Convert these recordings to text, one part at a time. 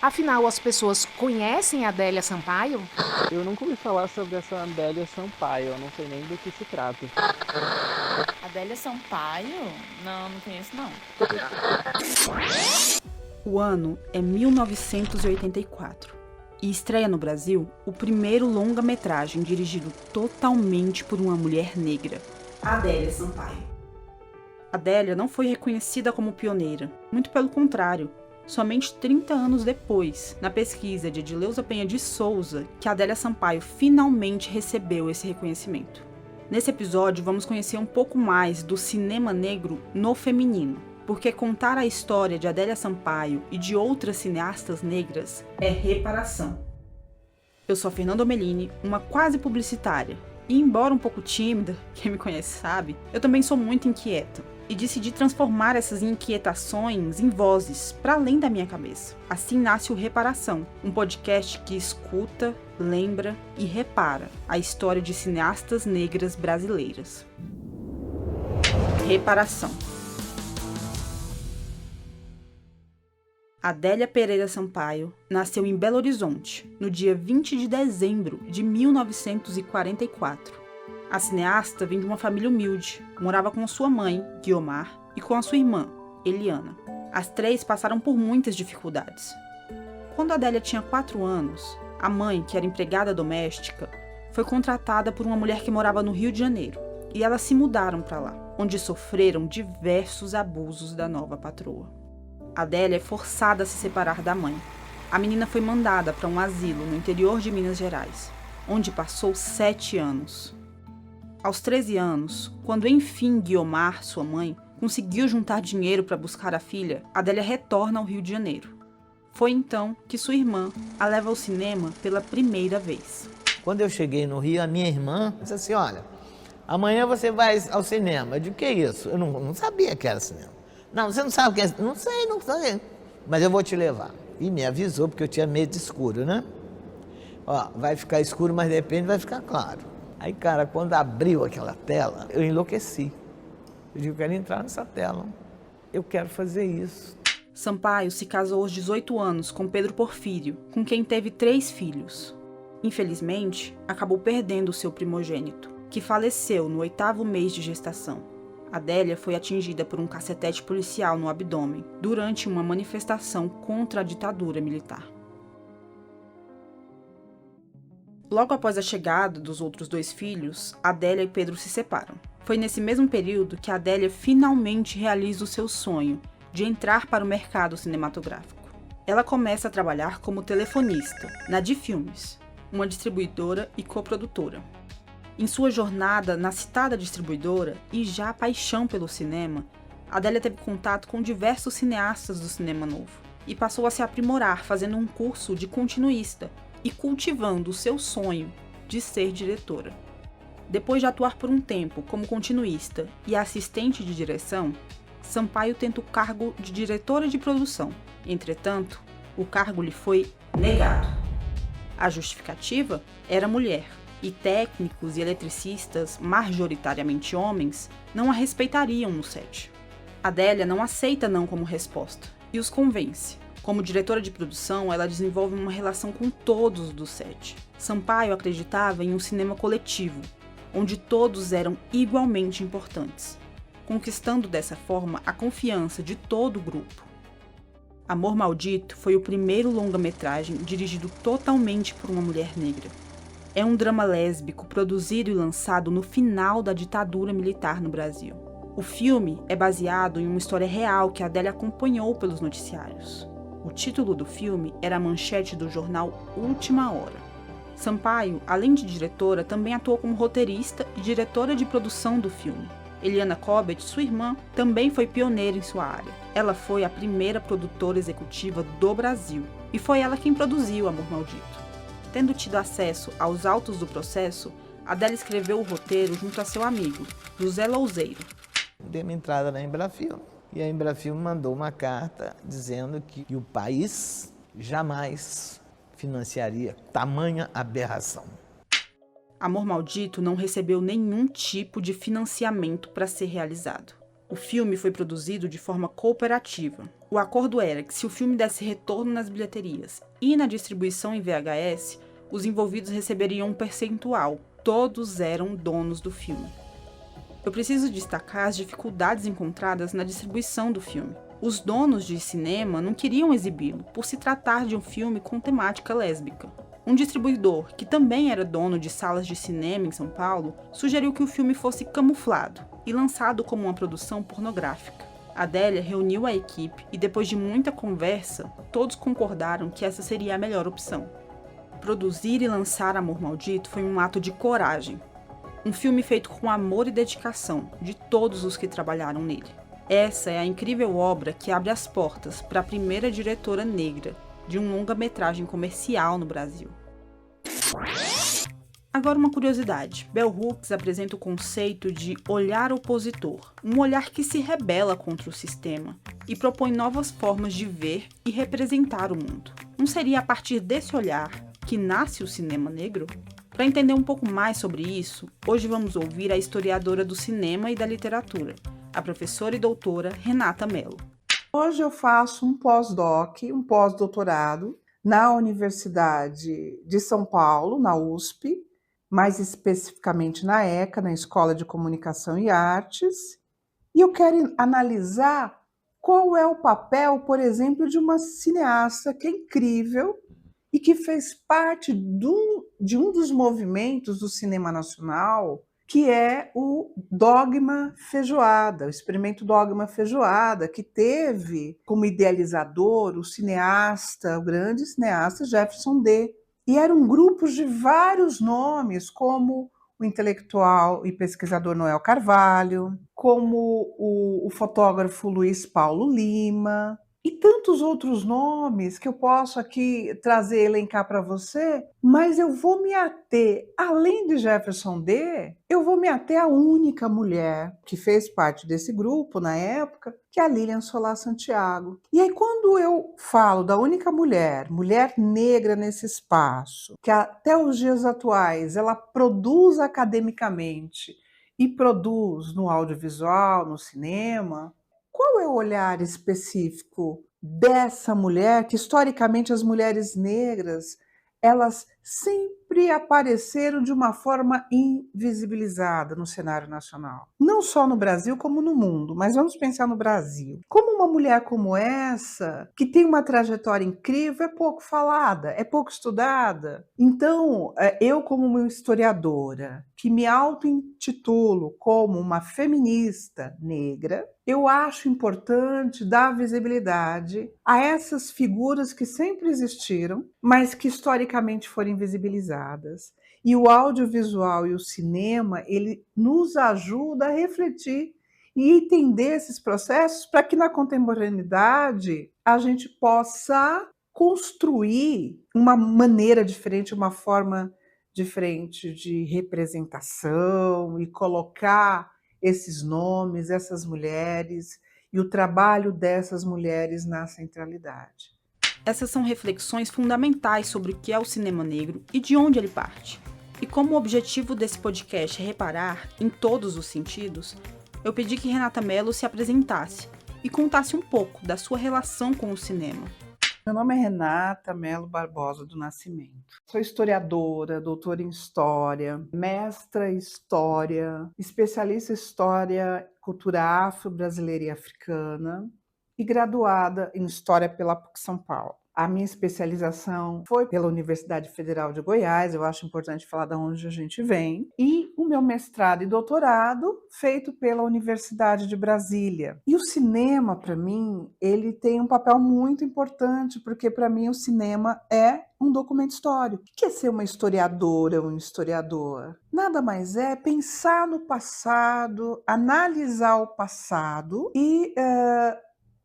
Afinal, as pessoas conhecem a Adélia Sampaio? Eu nunca ouvi falar sobre essa Adélia Sampaio, eu não sei nem do que se trata. Adélia Sampaio? Não, não conheço não. O ano é 1984 e estreia no Brasil o primeiro longa-metragem dirigido totalmente por uma mulher negra, Adélia Sampaio. Adélia não foi reconhecida como pioneira, muito pelo contrário. Somente 30 anos depois, na pesquisa de Edileuza Penha de Souza, que Adélia Sampaio finalmente recebeu esse reconhecimento. Nesse episódio, vamos conhecer um pouco mais do cinema negro no feminino, porque contar a história de Adélia Sampaio e de outras cineastas negras é reparação. Eu sou a Fernanda Omelini, uma quase publicitária, e embora um pouco tímida, quem me conhece sabe, eu também sou muito inquieta. E decidi transformar essas inquietações em vozes, para além da minha cabeça. Assim nasce o Reparação, um podcast que escuta, lembra e repara a história de cineastas negras brasileiras. Reparação. Adélia Pereira Sampaio nasceu em Belo Horizonte, no dia 20 de dezembro de 1944. A cineasta vem de uma família humilde, morava com sua mãe, Guiomar, e com a sua irmã, Eliana. As três passaram por muitas dificuldades. Quando Adélia tinha 4 anos, a mãe, que era empregada doméstica, foi contratada por uma mulher que morava no Rio de Janeiro, e elas se mudaram para lá, onde sofreram diversos abusos da nova patroa. Adélia é forçada a se separar da mãe. A menina foi mandada para um asilo no interior de Minas Gerais, onde passou 7 anos. Aos 13 anos, quando enfim Guiomar, sua mãe, conseguiu juntar dinheiro para buscar a filha, Adélia retorna ao Rio de Janeiro. Foi então que sua irmã a leva ao cinema pela primeira vez. Quando eu cheguei no Rio, a minha irmã disse assim, olha, amanhã você vai ao cinema. Eu digo, o que é isso? Eu não sabia que era cinema. Não, você não sabe o que é? Não sei, mas eu vou te levar. E me avisou, porque eu tinha medo de escuro, né? Ó, vai ficar escuro, mas de repente vai ficar claro. Aí, cara, quando abriu aquela tela, eu enlouqueci. Eu digo, eu quero entrar nessa tela. Eu quero fazer isso. Sampaio se casou aos 18 anos com Pedro Porfírio, com quem teve 3 filhos. Infelizmente, acabou perdendo o seu primogênito, que faleceu no 8º mês de gestação. Adélia foi atingida por um cacetete policial no abdômen, durante uma manifestação contra a ditadura militar. Logo após a chegada dos outros 2 filhos, Adélia e Pedro se separam. Foi nesse mesmo período que Adélia finalmente realiza o seu sonho de entrar para o mercado cinematográfico. Ela começa a trabalhar como telefonista na Difilmes, uma distribuidora e coprodutora. Em sua jornada na citada distribuidora e já a paixão pelo cinema, Adélia teve contato com diversos cineastas do cinema novo e passou a se aprimorar fazendo um curso de continuista e cultivando o seu sonho de ser diretora. Depois de atuar por um tempo como continuista e assistente de direção, Sampaio tenta o cargo de diretora de produção. Entretanto, o cargo lhe foi negado. A justificativa era mulher, e técnicos e eletricistas, majoritariamente homens, não a respeitariam no set. Adélia não aceita não como resposta e os convence. Como diretora de produção, ela desenvolve uma relação com todos do set. Sampaio acreditava em um cinema coletivo, onde todos eram igualmente importantes, conquistando dessa forma a confiança de todo o grupo. Amor Maldito foi o primeiro longa-metragem dirigido totalmente por uma mulher negra. É um drama lésbico produzido e lançado no final da ditadura militar no Brasil. O filme é baseado em uma história real que Adélia acompanhou pelos noticiários. O título do filme era a manchete do jornal Última Hora. Sampaio, além de diretora, também atuou como roteirista e diretora de produção do filme. Eliana Cobbett, sua irmã, também foi pioneira em sua área. Ela foi a primeira produtora executiva do Brasil e foi ela quem produziu Amor Maldito. Tendo tido acesso aos autos do processo, Adélia escreveu o roteiro junto a seu amigo, José Louzeiro. Dei uma entrada na Embrafilme e a Embrafilme mandou uma carta dizendo que o país jamais financiaria tamanha aberração. Amor Maldito não recebeu nenhum tipo de financiamento para ser realizado. O filme foi produzido de forma cooperativa. O acordo era que se o filme desse retorno nas bilheterias e na distribuição em VHS, os envolvidos receberiam um percentual. Todos eram donos do filme. Eu preciso destacar as dificuldades encontradas na distribuição do filme. Os donos de cinema não queriam exibi-lo, por se tratar de um filme com temática lésbica. Um distribuidor, que também era dono de salas de cinema em São Paulo, sugeriu que o filme fosse camuflado e lançado como uma produção pornográfica. Adélia reuniu a equipe e, depois de muita conversa, todos concordaram que essa seria a melhor opção. Produzir e lançar Amor Maldito foi um ato de coragem. Um filme feito com amor e dedicação de todos os que trabalharam nele. Essa é a incrível obra que abre as portas para a primeira diretora negra de um longa-metragem comercial no Brasil. Agora uma curiosidade. Bell Hooks apresenta o conceito de olhar opositor, um olhar que se rebela contra o sistema e propõe novas formas de ver e representar o mundo. Não seria a partir desse olhar que nasce o cinema negro? Para entender um pouco mais sobre isso, hoje vamos ouvir a historiadora do cinema e da literatura, a professora e doutora Renata Mello. Hoje eu faço um pós-doc, um pós-doutorado na Universidade de São Paulo, na USP, mais especificamente na ECA, na Escola de Comunicação e Artes, e eu quero analisar qual é o papel, por exemplo, de uma cineasta que é incrível e que fez parte de um dos movimentos do cinema nacional, que é o Dogma Feijoada, o experimento Dogma Feijoada, que teve como idealizador o cineasta, o grande cineasta Jefferson D. E eram grupos de vários nomes, como o intelectual e pesquisador Noel Carvalho, como o fotógrafo Luiz Paulo Lima, e tantos outros nomes que eu posso aqui trazer, elencar para você, mas eu vou me ater, além de Jefferson D., eu vou me ater à única mulher que fez parte desse grupo na época, que é a Lilian Solá Santiago. E aí, quando eu falo da única mulher negra nesse espaço, que até os dias atuais ela produz academicamente e produz no audiovisual, no cinema, qual é o olhar específico dessa mulher, que historicamente as mulheres negras, elas sempre apareceram de uma forma invisibilizada no cenário nacional? Não só no Brasil, como no mundo, mas vamos pensar no Brasil. Como uma mulher como essa, que tem uma trajetória incrível, é pouco falada, é pouco estudada. Então, eu como uma historiadora, que me auto-intitulo como uma feminista negra, eu acho importante dar visibilidade a essas figuras que sempre existiram, mas que historicamente foram invisibilizadas. E o audiovisual e o cinema, ele nos ajuda a refletir e entender esses processos para que na contemporaneidade a gente possa construir uma maneira diferente, uma forma diferente de representação e colocar esses nomes, essas mulheres e o trabalho dessas mulheres na centralidade. Essas são reflexões fundamentais sobre o que é o cinema negro e de onde ele parte. E como o objetivo desse podcast é reparar, em todos os sentidos, eu pedi que Renata Mello se apresentasse e contasse um pouco da sua relação com o cinema. Meu nome é Renata Mello Barbosa do Nascimento. Sou historiadora, doutora em História, mestra em História, especialista em História, Cultura Afro-Brasileira e Africana e graduada em História pela PUC São Paulo. A minha especialização foi pela Universidade Federal de Goiás, eu acho importante falar de onde a gente vem, e o meu mestrado e doutorado feito pela Universidade de Brasília. E o cinema, para mim, ele tem um papel muito importante, porque para mim o cinema é um documento histórico. O que é ser uma historiadora ou um historiador? Nada mais é pensar no passado, analisar o passado e,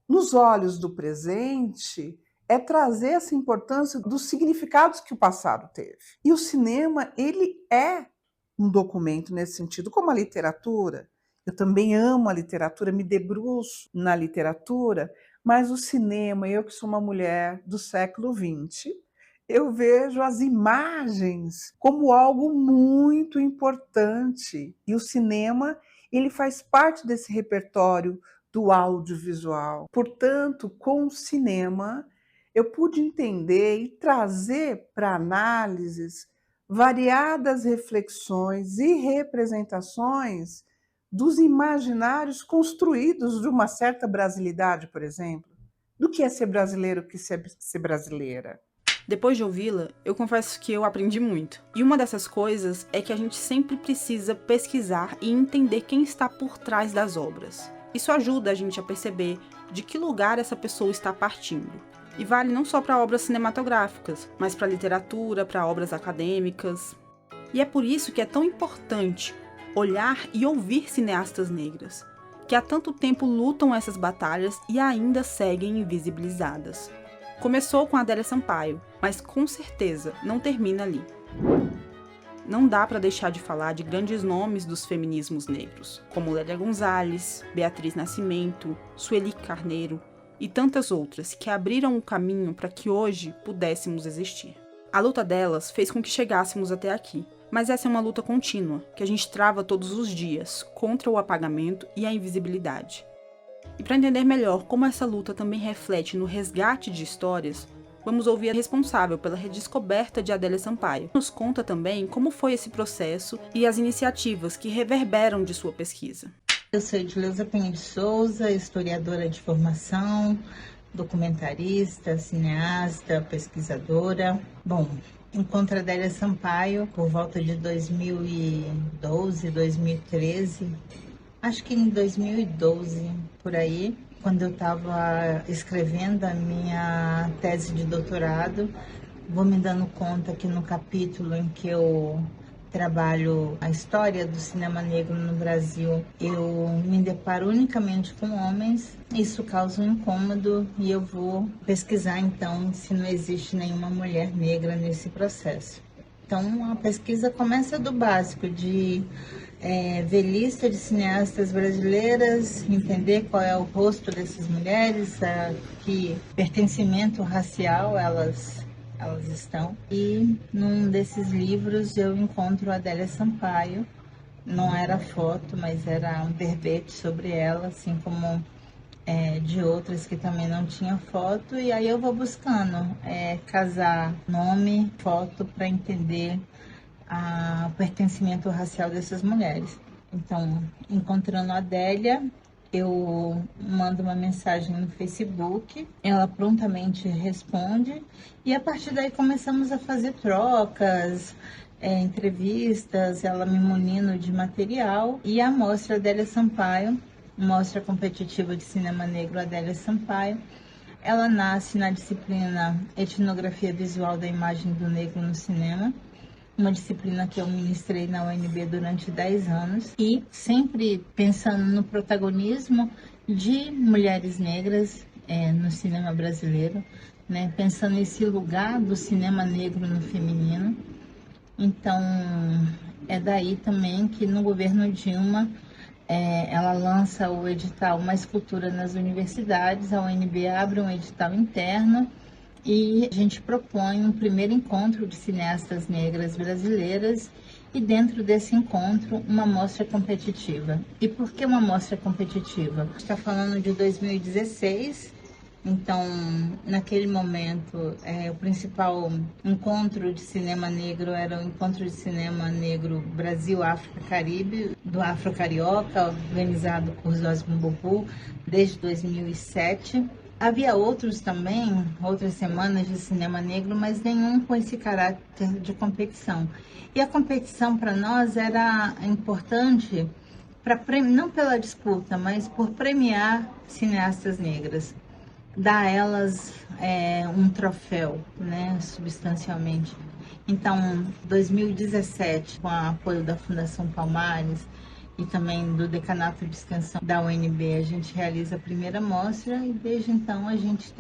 nos olhos do presente, é trazer essa importância dos significados que o passado teve. E o cinema, ele é um documento nesse sentido, como a literatura. Eu também amo a literatura, me debruço na literatura, mas o cinema, eu que sou uma mulher do século XX, eu vejo as imagens como algo muito importante. E o cinema, ele faz parte desse repertório do audiovisual. Portanto, com o cinema, eu pude entender e trazer para análises variadas reflexões e representações dos imaginários construídos de uma certa brasilidade, por exemplo. Do que é ser brasileiro, o que é ser brasileira. Depois de ouvi-la, eu confesso que eu aprendi muito. E uma dessas coisas é que a gente sempre precisa pesquisar e entender quem está por trás das obras. Isso ajuda a gente a perceber de que lugar essa pessoa está partindo. E vale não só para obras cinematográficas, mas para literatura, para obras acadêmicas. E é por isso que é tão importante olhar e ouvir cineastas negras, que há tanto tempo lutam essas batalhas e ainda seguem invisibilizadas. Começou com Adélia Sampaio, mas com certeza não termina ali. Não dá para deixar de falar de grandes nomes dos feminismos negros, como Lélia Gonzalez, Beatriz Nascimento, Sueli Carneiro e tantas outras que abriram o caminho para que hoje pudéssemos existir. A luta delas fez com que chegássemos até aqui, mas essa é uma luta contínua, que a gente trava todos os dias, contra o apagamento e a invisibilidade. E para entender melhor como essa luta também reflete no resgate de histórias, vamos ouvir a responsável pela redescoberta de Adélia Sampaio. Nos conta também como foi esse processo e as iniciativas que reverberam de sua pesquisa. Eu sou Edileuza Penha de Souza, historiadora de formação, documentarista, cineasta, pesquisadora. Bom, encontro Adélia Sampaio por volta de 2012, 2013, acho que em 2012, por aí, quando eu estava escrevendo a minha tese de doutorado. Vou me dando conta que no capítulo em que eu trabalho a história do cinema negro no Brasil, eu me deparo unicamente com homens. Isso causa um incômodo e eu vou pesquisar então se não existe nenhuma mulher negra nesse processo. Então a pesquisa começa do básico, de ver lista de cineastas brasileiras, entender qual é o rosto dessas mulheres, que pertencimento racial elas estão. E num desses livros eu encontro a Adélia Sampaio. Não era foto, mas era um verbete sobre ela, assim como de outras que também não tinha foto. E aí eu vou buscando casar nome, foto, para entender o pertencimento racial dessas mulheres. Então, encontrando a Adélia, eu mando uma mensagem no Facebook, ela prontamente responde e a partir daí começamos a fazer trocas, entrevistas, ela me munindo de material. E a mostra Adélia Sampaio, mostra competitiva de cinema negro Adélia Sampaio, ela nasce na disciplina Etnografia Visual da Imagem do Negro no Cinema, uma disciplina que eu ministrei na UNB durante 10 anos, e sempre pensando no protagonismo de mulheres negras no cinema brasileiro, né? Pensando nesse lugar do cinema negro no feminino. Então, é daí também que no governo Dilma, ela lança o edital Mais Cultura nas Universidades, a UNB abre um edital interno, e a gente propõe um primeiro encontro de cineastas negras brasileiras e dentro desse encontro uma mostra competitiva. E por que uma mostra competitiva? A gente está falando de 2016, então naquele momento o principal encontro de cinema negro era o Encontro de Cinema Negro Brasil-África-Caribe, do Afro Carioca, organizado por Zósimo Bobu desde 2007. Havia outros também, outras semanas de cinema negro, mas nenhum com esse caráter de competição. E a competição para nós era importante, não pela disputa, mas por premiar cineastas negras, dar a elas um troféu, né, substancialmente. Então, 2017, com o apoio da Fundação Palmares e também do Decanato de Extensão da UNB, a gente realiza a primeira mostra e desde então a gente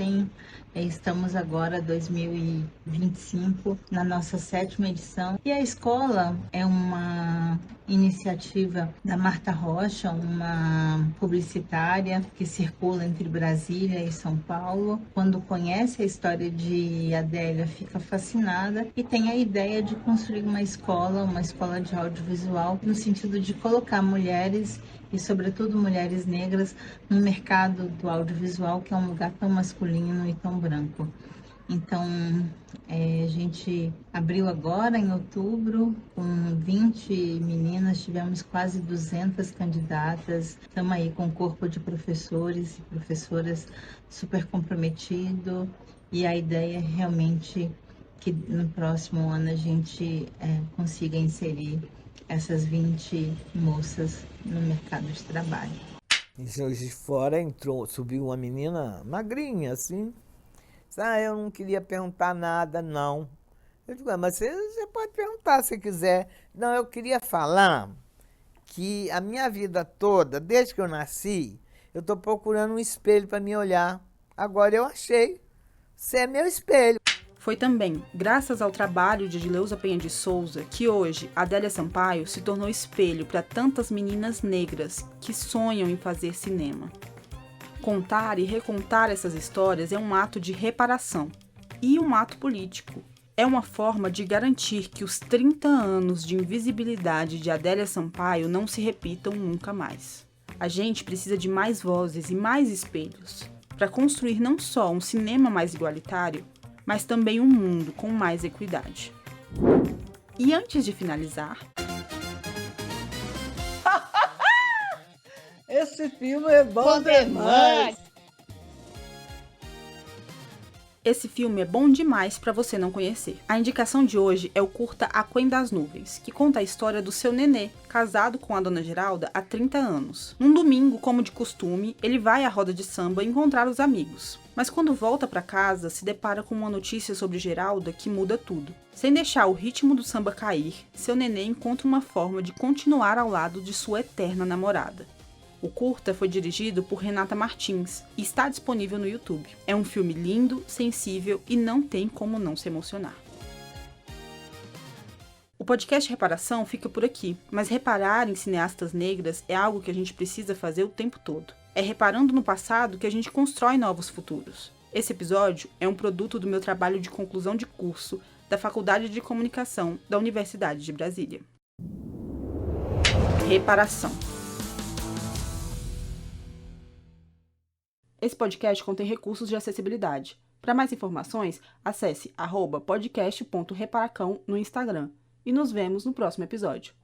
estamos agora 2025 na nossa 7ª edição. E a escola é uma iniciativa da Marta Rocha, uma publicitária que circula entre Brasília e São Paulo. Quando conhece a história de Adélia, fica fascinada e tem a ideia de construir uma escola de audiovisual, no sentido de colocar mulheres e, sobretudo, mulheres negras no mercado do audiovisual, que é um lugar tão masculino e tão branco. Então, a gente abriu agora, em outubro, com 20 meninas, tivemos quase 200 candidatas. Estamos aí com um corpo de professores e professoras super comprometido. E a ideia é realmente que no próximo ano a gente consiga inserir essas 20 moças no mercado de trabalho. E de fora subiu uma menina magrinha, assim. Eu não queria perguntar nada, não. Eu digo, mas você pode perguntar se quiser. Não, eu queria falar que a minha vida toda, desde que eu nasci, eu estou procurando um espelho para me olhar. Agora eu achei. Você é meu espelho. Foi também graças ao trabalho de Edileuza Penha de Souza que hoje Adélia Sampaio se tornou espelho para tantas meninas negras que sonham em fazer cinema. Contar e recontar essas histórias é um ato de reparação e um ato político. É uma forma de garantir que os 30 anos de invisibilidade de Adélia Sampaio não se repitam nunca mais. A gente precisa de mais vozes e mais espelhos para construir não só um cinema mais igualitário, mas também um mundo com mais equidade. E antes de finalizar... Esse filme é bom demais! Esse filme é bom demais para você não conhecer. A indicação de hoje é o curta Aquém das Nuvens, que conta a história do seu nenê, casado com a dona Geralda há 30 anos. Num domingo, como de costume, ele vai à roda de samba encontrar os amigos. Mas quando volta para casa, se depara com uma notícia sobre Geralda que muda tudo. Sem deixar o ritmo do samba cair, seu nenê encontra uma forma de continuar ao lado de sua eterna namorada. O curta foi dirigido por Renata Martins e está disponível no YouTube. É um filme lindo, sensível e não tem como não se emocionar. O podcast Reparação fica por aqui, mas reparar em cineastas negras é algo que a gente precisa fazer o tempo todo. É reparando no passado que a gente constrói novos futuros. Esse episódio é um produto do meu trabalho de conclusão de curso da Faculdade de Comunicação da Universidade de Brasília. Reparação. Esse podcast contém recursos de acessibilidade. Para mais informações, acesse @podcast.reparacão no Instagram. E nos vemos no próximo episódio.